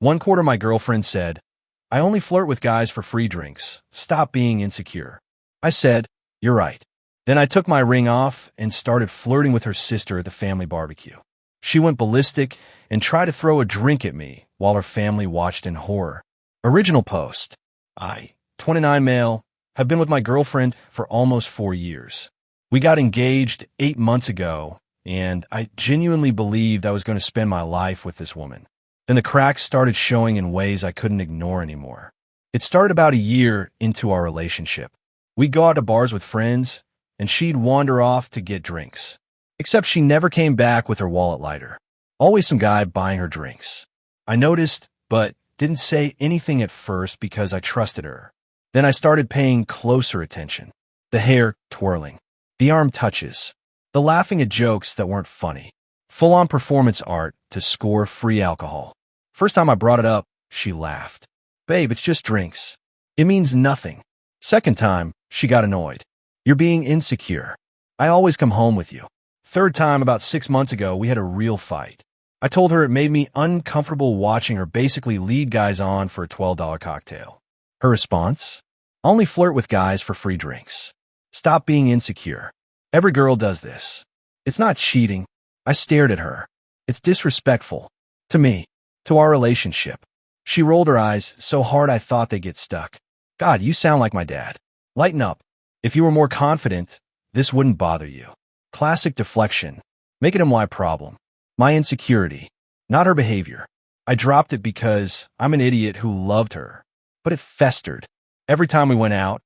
One quarter my girlfriend said, "I only flirt with guys for free drinks. Stop being insecure." I said, "You're right." Then I took my ring off and started flirting with her sister at the family barbecue. She went ballistic and tried to throw a drink at me while her family watched in horror. Original post. I, 29 male, have been with my girlfriend for almost 4 years. We got engaged 8 months ago, and I genuinely believed I was going to spend my life with this woman. Then the cracks started showing in ways I couldn't ignore anymore. It started about a year into our relationship. We'd go out to bars with friends, and she'd wander off to get drinks. Except she never came back with her wallet lighter. Always some guy buying her drinks. I noticed, but didn't say anything at first because I trusted her. Then I started paying closer attention. The hair twirling, the arm touches, the laughing at jokes that weren't funny. Full-on performance art to score free alcohol. First time I brought it up, she laughed. "Babe, it's just drinks. It means nothing." Second time, she got annoyed. "You're being insecure. I always come home with you." Third time, about 6 months ago, we had a real fight. I told her it made me uncomfortable watching her basically lead guys on for a $12 cocktail. Her response? "I only flirt with guys for free drinks. Stop being insecure. Every girl does this." It's not cheating. I stared at her. It's disrespectful. To me. To our relationship. She rolled her eyes so hard I thought they'd get stuck. "God, you sound like my dad. Lighten up. If you were more confident, this wouldn't bother you." Classic deflection. Make it a my problem. My insecurity. Not her behavior. I dropped it because I'm an idiot who loved her. But it festered. Every time we went out,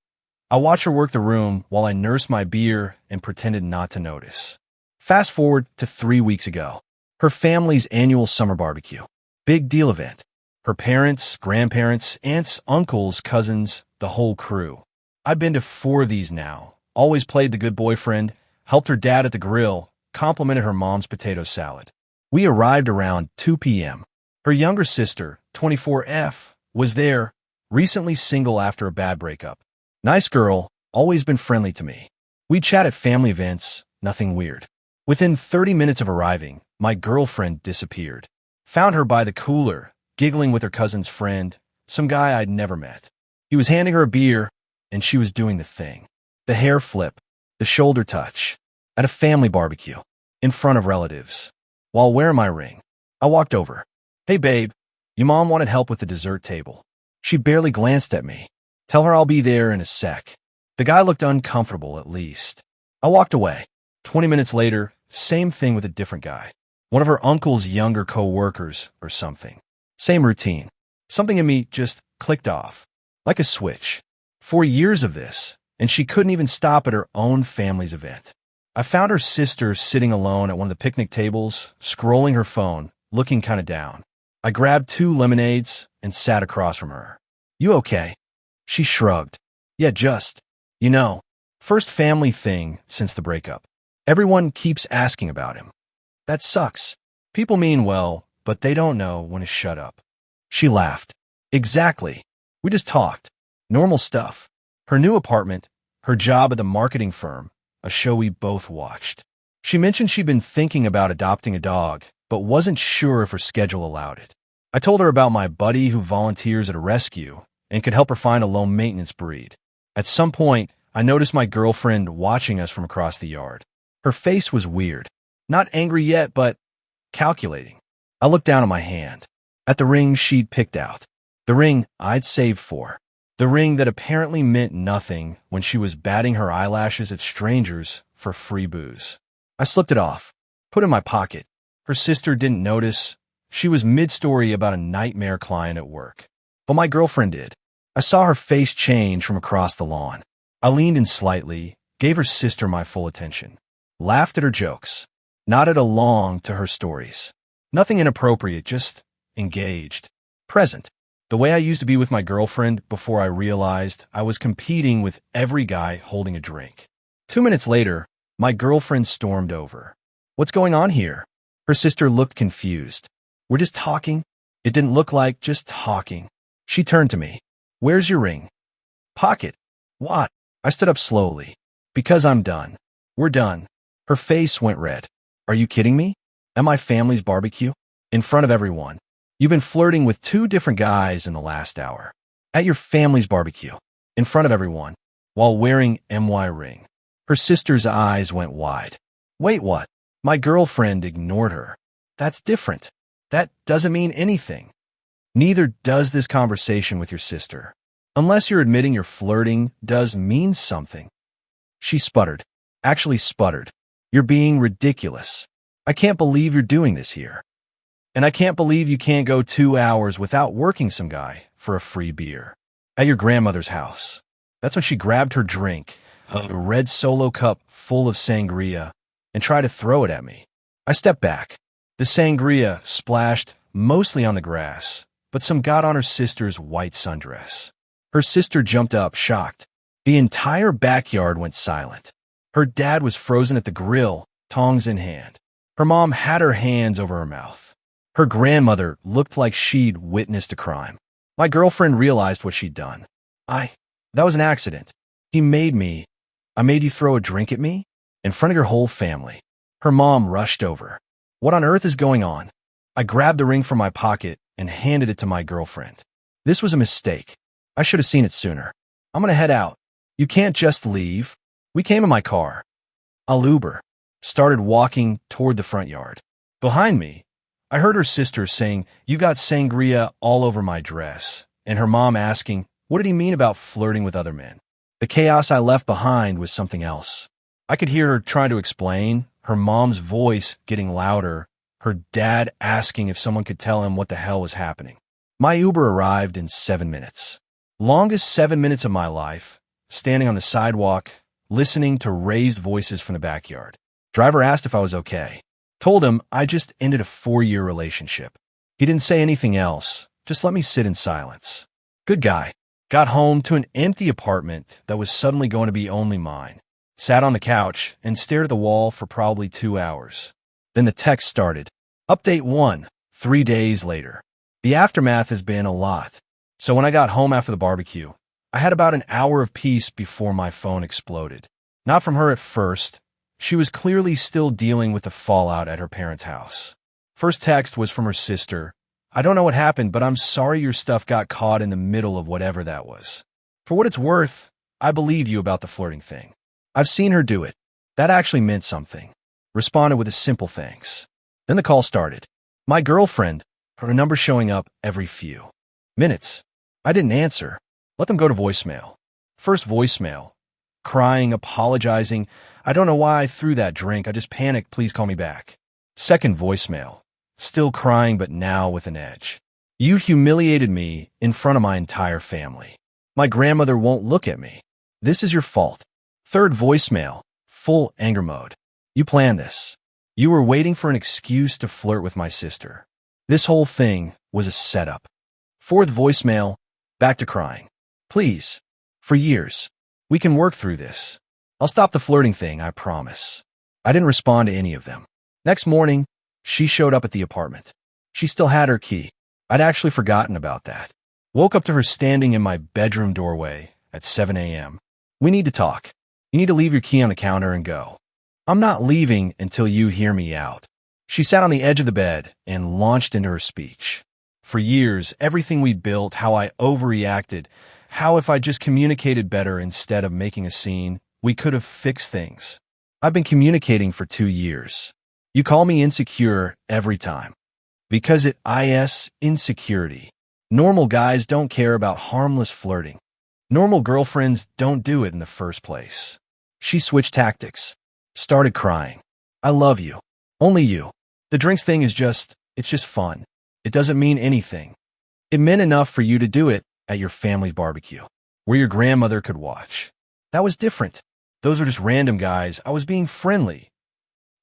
I watched her work the room while I nursed my beer and pretended not to notice. Fast forward to 3 weeks ago. Her family's annual summer barbecue. Big deal event. Her parents, grandparents, aunts, uncles, cousins, the whole crew. I've been to 4 of these now. Always played the good boyfriend, helped her dad at the grill, complimented her mom's potato salad. We arrived around 2 p.m. Her younger sister, 24F, was there, recently single after a bad breakup. Nice girl, always been friendly to me. We chat at family events, nothing weird. Within 30 minutes of arriving, my girlfriend disappeared. Found her by the cooler, giggling with her cousin's friend, some guy I'd never met. He was handing her a beer, and she was doing the thing. The hair flip, the shoulder touch, at a family barbecue, in front of relatives. While wearing my ring, I walked over. "Hey babe, your mom wanted help with the dessert table." She barely glanced at me. "Tell her I'll be there in a sec." The guy looked uncomfortable at least. I walked away. 20 minutes later, same thing with a different guy. One of her uncle's younger co-workers or something. Same routine. Something in me just clicked off. Like a switch. 4 years of this, and she couldn't even stop at her own family's event. I found her sister sitting alone at one of the picnic tables, scrolling her phone, looking kind of down. I grabbed 2 lemonades and sat across from her. "You okay?" She shrugged. "Yeah, just, first family thing since the breakup. Everyone keeps asking about him. That sucks. People mean well, but they don't know when to shut up." She laughed. "Exactly. We just talked. Normal stuff. Her new apartment, her job at the marketing firm, a show we both watched. She mentioned she'd been thinking about adopting a dog, but wasn't sure if her schedule allowed it. I told her about my buddy who volunteers at a rescue and could help her find a low-maintenance breed. At some point, I noticed my girlfriend watching us from across the yard. Her face was weird. Not angry yet, but calculating. I looked down at my hand, at the ring she'd picked out. The ring I'd saved for. The ring that apparently meant nothing when she was batting her eyelashes at strangers for free booze. I slipped it off, put it in my pocket. Her sister didn't notice. She was mid-story about a nightmare client at work. But my girlfriend did. I saw her face change from across the lawn. I leaned in slightly, gave her sister my full attention. Laughed at her jokes. Nodded along to her stories. Nothing inappropriate, just engaged. Present. The way I used to be with my girlfriend before I realized I was competing with every guy holding a drink. 2 minutes later, my girlfriend stormed over. "What's going on here?" Her sister looked confused. "We're just talking." It didn't look like just talking. She turned to me. "Where's your ring?" "Pocket." "What?" I stood up slowly. "Because I'm done." "We're done." Her face went red. "Are you kidding me? At my family's barbecue? In front of everyone?" You've been flirting with 2 different guys in the last hour. At your family's barbecue. In front of everyone. While wearing MY ring. Her sister's eyes went wide. Wait, what? My girlfriend ignored her. That's different. That doesn't mean anything. Neither does this conversation with your sister. Unless you're admitting your flirting does mean something. She sputtered. Actually sputtered. You're being ridiculous. I can't believe you're doing this here. And I can't believe you can't go 2 hours without working some guy for a free beer. At your grandmother's house. That's when she grabbed her drink, a red Solo cup full of sangria, and tried to throw it at me. I stepped back. The sangria splashed mostly on the grass, but some got on her sister's white sundress. Her sister jumped up, shocked. The entire backyard went silent. Her dad was frozen at the grill, tongs in hand. Her mom had her hands over her mouth. Her grandmother looked like she'd witnessed a crime. My girlfriend realized what she'd done. That was an accident. I made you throw a drink at me? In front of your whole family. Her mom rushed over. What on earth is going on? I grabbed the ring from my pocket and handed it to my girlfriend. This was a mistake. I should have seen it sooner. I'm gonna head out. You can't just leave. We came in my car. I'll Uber. Started walking toward the front yard. Behind me, I heard her sister saying, "You got sangria all over my dress," and her mom asking, what did he mean about flirting with other men? The chaos I left behind was something else. I could hear her trying to explain, her mom's voice getting louder, her dad asking if someone could tell him what the hell was happening. My Uber arrived in 7 minutes. Longest 7 minutes of my life, standing on the sidewalk, listening to raised voices from the backyard. Driver asked if I was okay. Told him I just ended a 4-year relationship. He didn't say anything else, just let me sit in silence. Good guy. Got home to an empty apartment that was suddenly going to be only mine. Sat on the couch and stared at the wall for probably 2 hours. Then the text started. Update 1, 3 days later. The aftermath has been a lot. So when I got home after the barbecue, I had about an hour of peace before my phone exploded. Not from her at first. She was clearly still dealing with the fallout at her parents' house. First text was from her sister. I don't know what happened, but I'm sorry your stuff got caught in the middle of whatever that was. For what it's worth, I believe you about the flirting thing. I've seen her do it. That actually meant something. Responded with a simple thanks. Then the call started. My girlfriend, her number showing up every few minutes. I didn't answer. Let them go to voicemail. First voicemail. Crying, apologizing. I don't know why I threw that drink. I just panicked. Please call me back. Second voicemail. Still crying, but now with an edge. You humiliated me in front of my entire family. My grandmother won't look at me. This is your fault. Third voicemail. Full anger mode. You planned this. You were waiting for an excuse to flirt with my sister. This whole thing was a setup. Fourth voicemail. Back to crying. Please. For years. We can work through this. I'll stop the flirting thing, I promise. I didn't respond to any of them. Next morning, she showed up at the apartment. She still had her key. I'd actually forgotten about that. Woke up to her standing in my bedroom doorway at 7 a.m. We need to talk. You need to leave your key on the counter and go. I'm not leaving until you hear me out. She sat on the edge of the bed and launched into her speech. For years, everything we built, how I overreacted, how if I just communicated better instead of making a scene, we could have fixed things. I've been communicating for 2 years. You call me insecure every time. Because it is insecurity. Normal guys don't care about harmless flirting. Normal girlfriends don't do it in the first place. She switched tactics. Started crying. I love you. Only you. The drinks thing is it's just fun. It doesn't mean anything. It meant enough for you to do it at your family's barbecue, where your grandmother could watch. That was different. Those are just random guys. I was being friendly.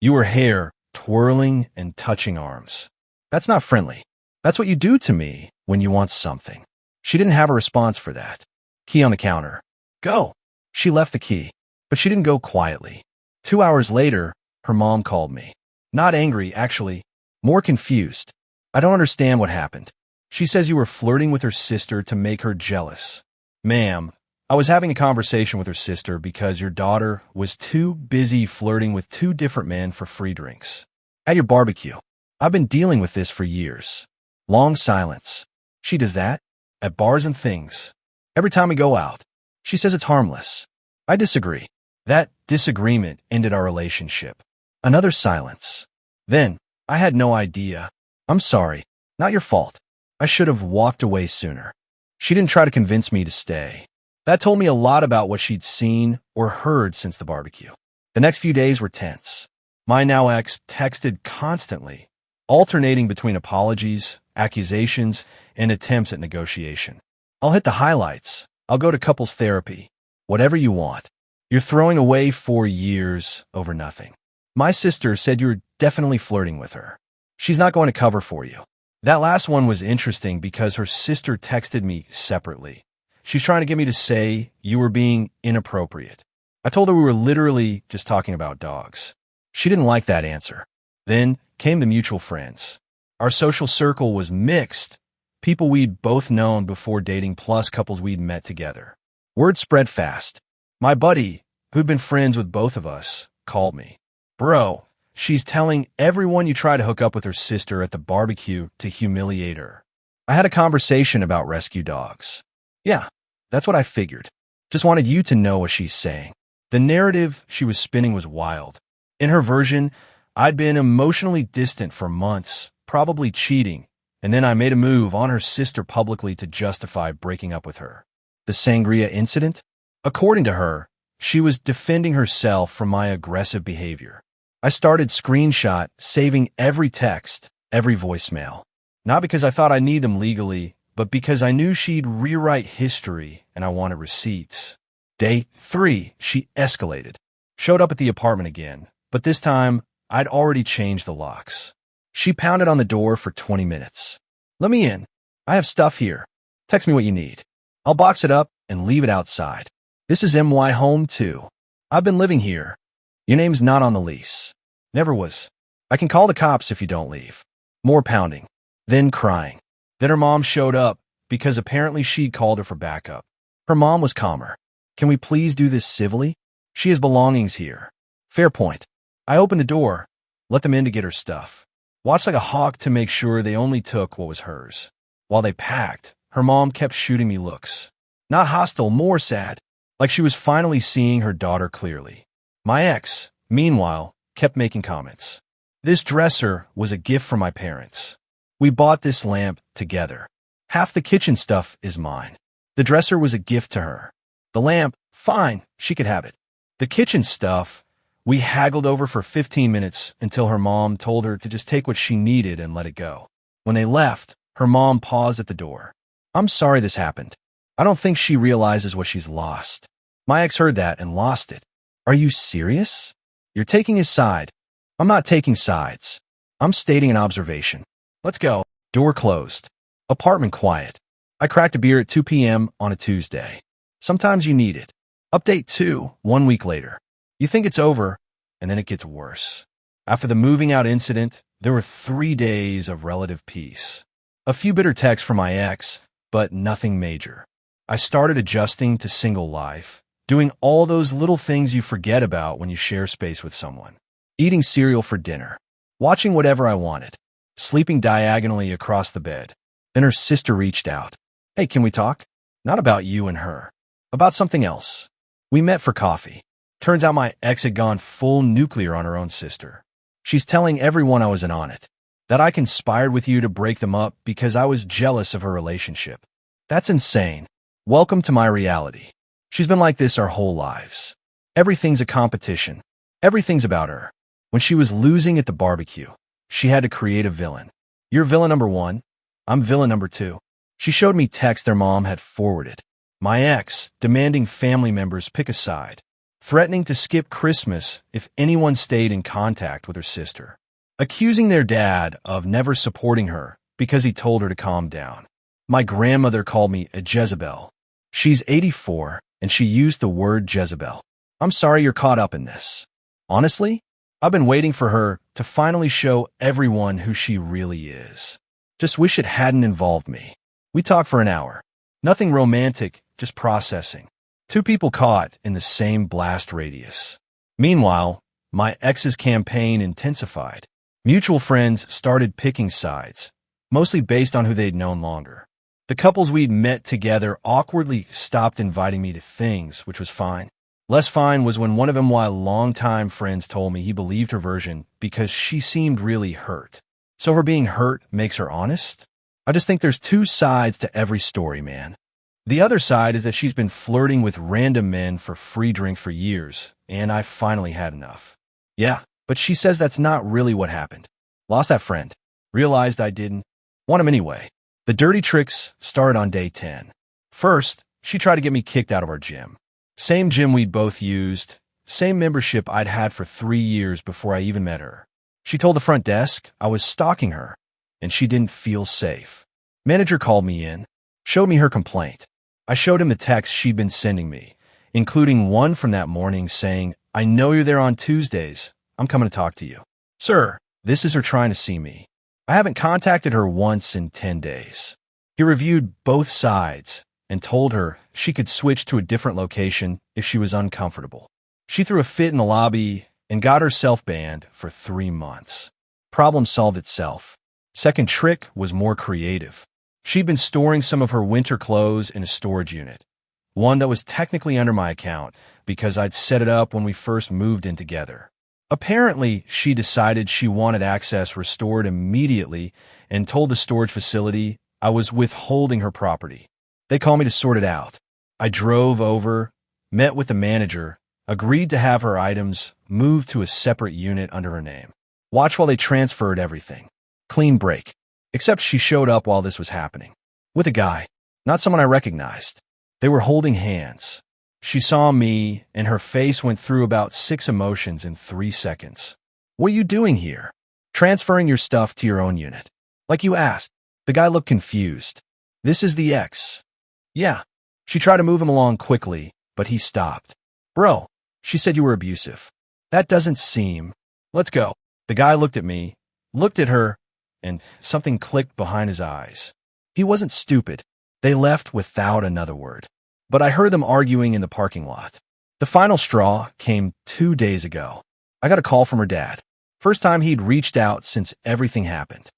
You were hair, twirling and touching arms. That's not friendly. That's what you do to me when you want something. She didn't have a response for that. Key on the counter. Go. She left the key, but she didn't go quietly. 2 hours later, her mom called me. Not angry, actually. More confused. I don't understand what happened. She says you were flirting with her sister to make her jealous. Ma'am, I was having a conversation with her sister because your daughter was too busy flirting with 2 different men for free drinks. At your barbecue. I've been dealing with this for years. Long silence. She does that? At bars and things. Every time we go out. She says it's harmless. I disagree. That disagreement ended our relationship. Another silence. Then, I had no idea. I'm sorry. Not your fault. I should have walked away sooner. She didn't try to convince me to stay. That told me a lot about what she'd seen or heard since the barbecue. The next few days were tense. My now ex texted constantly, alternating between apologies, accusations, and attempts at negotiation. I'll hit the highlights. I'll go to couples therapy. Whatever you want. You're throwing away 4 years over nothing. My sister said you're definitely flirting with her. She's not going to cover for you. That last one was interesting because her sister texted me separately. She's trying to get me to say you were being inappropriate. I told her we were literally just talking about dogs. She didn't like that answer. Then came the mutual friends. Our social circle was mixed. People we'd both known before dating plus couples we'd met together. Word spread fast. My buddy, who'd been friends with both of us, called me. Bro, she's telling everyone you try to hook up with her sister at the barbecue to humiliate her. I had a conversation about rescue dogs. Yeah, that's what I figured. Just wanted you to know what she's saying. The narrative she was spinning was wild. In her version, I'd been emotionally distant for months, probably cheating, and then I made a move on her sister publicly to justify breaking up with her. The sangria incident? According to her, she was defending herself from my aggressive behavior. I started screenshot saving every text, every voicemail. Not because I thought I need them legally, but because I knew she'd rewrite history and I wanted receipts. Day 3, she escalated. Showed up at the apartment again, but this time, I'd already changed the locks. She pounded on the door for 20 minutes. Let me in. I have stuff here. Text me what you need. I'll box it up and leave it outside. This is MY home too. I've been living here. Your name's not on the lease. Never was. I can call the cops if you don't leave. More pounding. Then crying. Then her mom showed up because apparently she'd called her for backup. Her mom was calmer. Can we please do this civilly? She has belongings here. Fair point. I opened the door, let them in to get her stuff. Watched like a hawk to make sure they only took what was hers. While they packed, her mom kept shooting me looks. Not hostile, more sad. Like she was finally seeing her daughter clearly. My ex, meanwhile, kept making comments. This dresser was a gift from my parents. We bought this lamp together. Half the kitchen stuff is mine. The dresser was a gift to her. The lamp, fine, she could have it. The kitchen stuff, we haggled over for 15 minutes until her mom told her to just take what she needed and let it go. When they left, her mom paused at the door. I'm sorry this happened. I don't think she realizes what she's lost. My ex heard that and lost it. Are you serious? You're taking his side. I'm not taking sides. I'm stating an observation. Let's go. Door closed. Apartment quiet. I cracked a beer at 2 p.m. on a Tuesday. Sometimes you need it. Update 2, 1 week later. You think it's over, and then it gets worse. After the moving out incident, there were 3 days of relative peace. A few bitter texts from my ex, but nothing major. I started adjusting to single life, doing all those little things you forget about when you share space with someone. Eating cereal for dinner. Watching whatever I wanted. Sleeping diagonally across the bed. Then her sister reached out. Hey, can we talk? Not about you and her. About something else. We met for coffee. Turns out my ex had gone full nuclear on her own sister. She's telling everyone I wasn't on it. That I conspired with you to break them up because I was jealous of her relationship. That's insane. Welcome to my reality. She's been like this our whole lives. Everything's a competition. Everything's about her. When she was losing at the barbecue, she had to create a villain. You're villain number 1. I'm villain number 2. She showed me texts their mom had forwarded. My ex demanding family members pick a side. Threatening to skip Christmas if anyone stayed in contact with her sister. Accusing their dad of never supporting her because he told her to calm down. My grandmother called me a Jezebel. She's 84, and she used the word Jezebel. I'm sorry you're caught up in this. Honestly, I've been waiting for her to finally show everyone who she really is. Just wish it hadn't involved me. We talked for an hour. Nothing romantic, just processing. 2 people caught in the same blast radius. Meanwhile, my ex's campaign intensified. Mutual friends started picking sides. mostly based on who they'd known longer. The couples we'd met together awkwardly stopped inviting me to things, which was fine. Less fine was when one of them, while longtime friends, told me he believed her version because she seemed really hurt. So her being hurt makes her honest? I just think there's two sides to every story, man. The other side is that she's been flirting with random men for free drinks for years, and I finally had enough. Yeah, but she says that's not really what happened. Lost that friend. Realized I didn't want him anyway. The dirty tricks started on day 10. First, she tried to get me kicked out of our gym. Same gym we'd both used, same membership I'd had for 3 years before I even met her. She told the front desk I was stalking her, and she didn't feel safe. Manager called me in, showed me her complaint. I showed him the texts she'd been sending me, including one from that morning saying, "I know you're there on Tuesdays. I'm coming to talk to you." Sir, this is her trying to see me. I haven't contacted her once in 10 days. He reviewed both sides and told her she could switch to a different location if she was uncomfortable. She threw a fit in the lobby and got herself banned for 3 months. Problem solved itself. Second trick was more creative. She'd been storing some of her winter clothes in a storage unit, one that was technically under my account because I'd set it up when we first moved in together. Apparently, she decided she wanted access restored immediately and told the storage facility I was withholding her property. They called me to sort it out. I drove over, met with the manager, agreed to have her items moved to a separate unit under her name. Watch while they transferred everything. Clean break. Except she showed up while this was happening. With a guy, not someone I recognized. They were holding hands. She saw me, and her face went through about 6 emotions in 3 seconds. "What are you doing here?" "Transferring your stuff to your own unit." "Like you asked." The guy looked confused. "This is the ex." "Yeah." She tried to move him along quickly, but he stopped. "Bro, she said you were abusive." "That doesn't seem." "Let's go." The guy looked at me, looked at her, and something clicked behind his eyes. He wasn't stupid. They left without another word. But I heard them arguing in the parking lot. The final straw came 2 days ago. I got a call from her dad. First time he'd reached out since everything happened.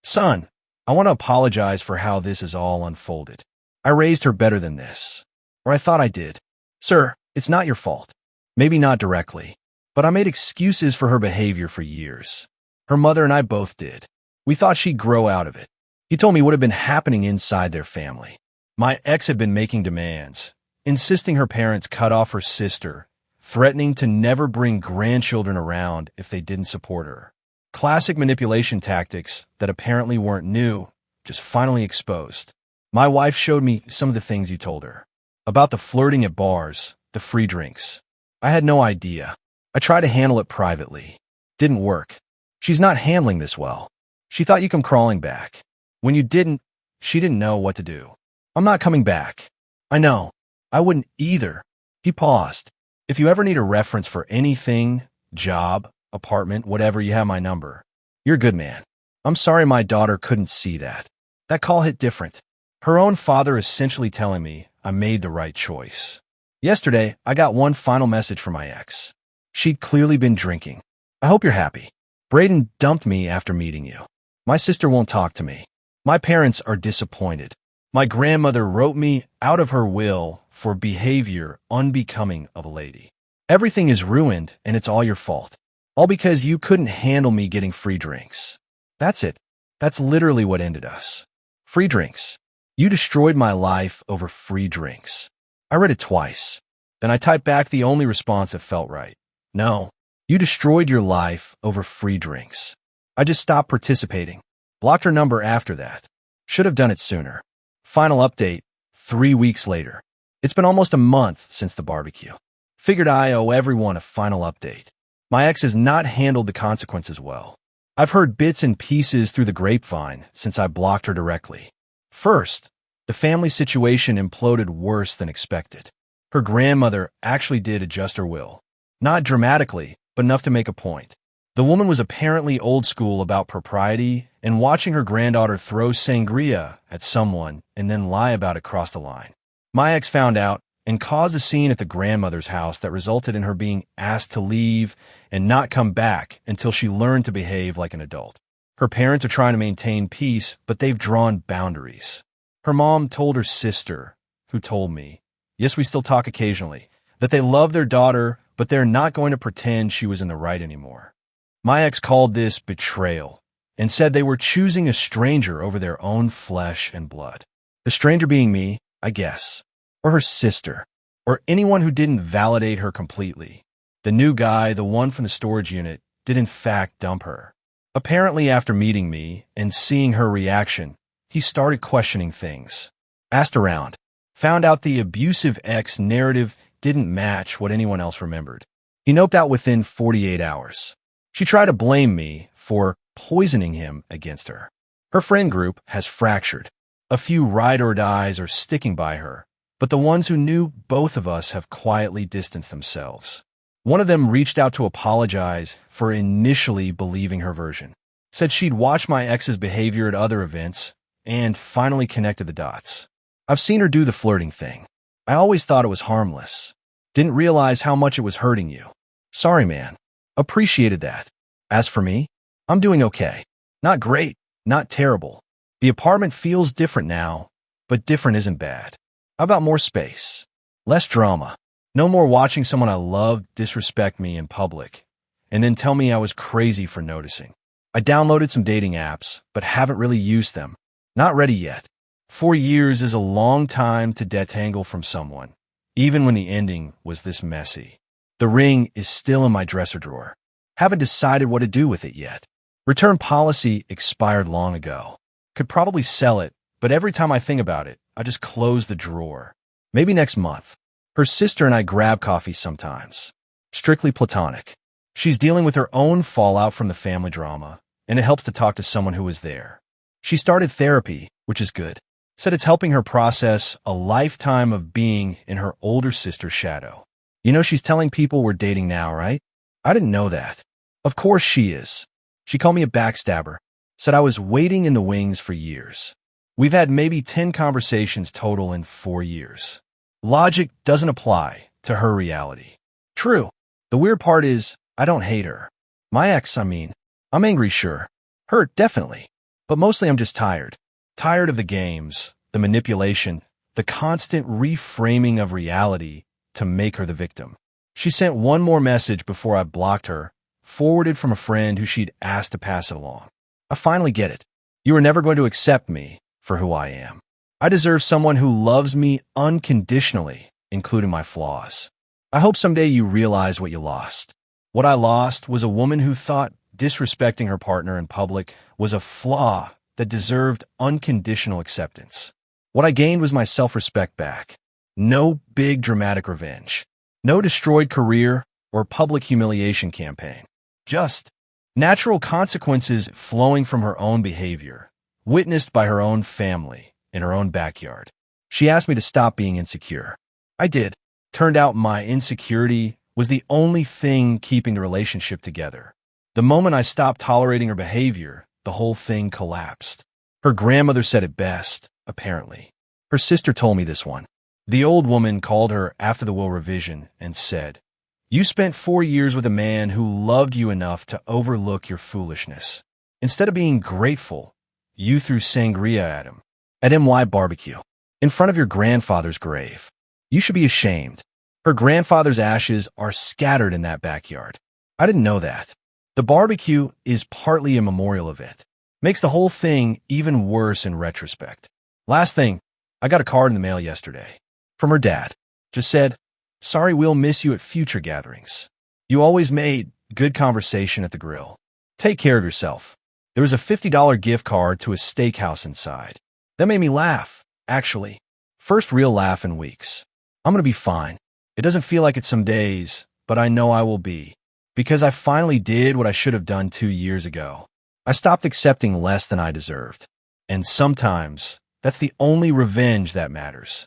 "Son, I want to apologize for how this is all unfolded. I raised her better than this. Or I thought I did. Sir, it's not your fault. Maybe not directly. But I made excuses for her behavior for years. Her mother and I both did. We thought she'd grow out of it." He told me what had been happening inside their family. My ex had been making demands, insisting her parents cut off her sister, threatening to never bring grandchildren around if they didn't support her. Classic manipulation tactics that apparently weren't new, just finally exposed. My wife showed me some of the things you told her. About the flirting at bars, the free drinks. I had no idea. I tried to handle it privately. Didn't work. She's not handling this well. She thought you'd come crawling back. When you didn't, she didn't know what to do. "I'm not coming back." "I know. I wouldn't either." He paused. "If you ever need a reference for anything, job, apartment, whatever, you have my number. You're a good man. I'm sorry my daughter couldn't see that." That call hit different. Her own father essentially telling me I made the right choice. Yesterday, I got one final message from my ex. She'd clearly been drinking. "I hope you're happy. Braden dumped me after meeting you. My sister won't talk to me. My parents are disappointed. My grandmother wrote me out of her will for behavior unbecoming of a lady. Everything is ruined, and it's all your fault. All because you couldn't handle me getting free drinks." That's it. That's literally what ended us. Free drinks. You destroyed my life over free drinks. I read it twice. Then I typed back the only response that felt right. "No, you destroyed your life over free drinks." I just stopped participating. Blocked her number after that. Should have done it sooner. Final update, 3 weeks later. It's been almost a month since the barbecue. Figured I owe everyone a final update. My ex has not handled the consequences well. I've heard bits and pieces through the grapevine since I blocked her directly. First, the family situation imploded worse than expected. Her grandmother actually did adjust her will. Not dramatically, but enough to make a point. The woman was apparently old school about propriety, and watching her granddaughter throw sangria at someone and then lie about it crossed the line. My ex found out and caused a scene at the grandmother's house that resulted in her being asked to leave and not come back until she learned to behave like an adult. Her parents are trying to maintain peace, but they've drawn boundaries. Her mom told her sister, who told me, yes, we still talk occasionally, that they love their daughter, but they're not going to pretend she was in the right anymore. My ex called this betrayal and said they were choosing a stranger over their own flesh and blood. The stranger being me, I guess, or her sister, or anyone who didn't validate her completely. The new guy, the one from the storage unit, did in fact dump her. Apparently, after meeting me and seeing her reaction, he started questioning things. Asked around, found out the abusive ex narrative didn't match what anyone else remembered. He noped out within 48 hours. She tried to blame me for poisoning him against her. Her friend group has fractured. A few ride-or-dies are sticking by her, but the ones who knew both of us have quietly distanced themselves. One of them reached out to apologize for initially believing her version. Said she'd watched my ex's behavior at other events and finally connected the dots. I've seen her do the flirting thing. I always thought it was harmless. Didn't realize how much it was hurting you. Sorry, man. Appreciated that. As for me, I'm doing okay. Not great, not terrible. The apartment feels different now, but different isn't bad. How about more space? Less drama. No more watching someone I love disrespect me in public and then tell me I was crazy for noticing. I downloaded some dating apps, but haven't really used them. Not ready yet. 4 years is a long time to detangle from someone, even when the ending was this messy. The ring is still in my dresser drawer. Haven't decided what to do with it yet. Return policy expired long ago. Could probably sell it, but every time I think about it, I just close the drawer. Maybe next month. Her sister and I grab coffee sometimes. Strictly platonic. She's dealing with her own fallout from the family drama, and it helps to talk to someone who was there. She started therapy, which is good. Said it's helping her process a lifetime of being in her older sister's shadow. You know she's telling people we're dating now, right? I didn't know that. Of course she is. She called me a backstabber. Said I was waiting in the wings for years. We've had maybe 10 conversations total in 4 years. Logic doesn't apply to her reality. True. The weird part is, I don't hate her. My ex, I'm angry, sure. Hurt, definitely. But mostly I'm just tired. Tired of the games, the manipulation, the constant reframing of reality to make her the victim. She sent one more message before I blocked her, forwarded from a friend who she'd asked to pass it along. I finally get it. You are never going to accept me for who I am. I deserve someone who loves me unconditionally, including my flaws. I hope someday you realize what you lost. What I lost was a woman who thought disrespecting her partner in public was a flaw that deserved unconditional acceptance. What I gained was my self-respect back. No big dramatic revenge. No destroyed career or public humiliation campaign. Just natural consequences flowing from her own behavior, witnessed by her own family in her own backyard. She asked me to stop being insecure. I did. Turned out my insecurity was the only thing keeping the relationship together. The moment I stopped tolerating her behavior, the whole thing collapsed. Her grandmother said it best, apparently. Her sister told me this one. The old woman called her after the will revision and said, "You spent 4 years with a man who loved you enough to overlook your foolishness. Instead of being grateful, you threw sangria at him. At MY barbecue. In front of your grandfather's grave. You should be ashamed. Her grandfather's ashes are scattered in that backyard. I didn't know that. The barbecue is partly a memorial event. Makes the whole thing even worse in retrospect. Last thing, I got a card in the mail yesterday. From her dad. Just said, sorry, we'll miss you at future gatherings. You always made good conversation at the grill. Take care of yourself." There was a $50 gift card to a steakhouse inside. That made me laugh, actually. First real laugh in weeks. I'm gonna be fine. It doesn't feel like it some days, but I know I will be. Because I finally did what I should have done 2 years ago. I stopped accepting less than I deserved. And sometimes, that's the only revenge that matters.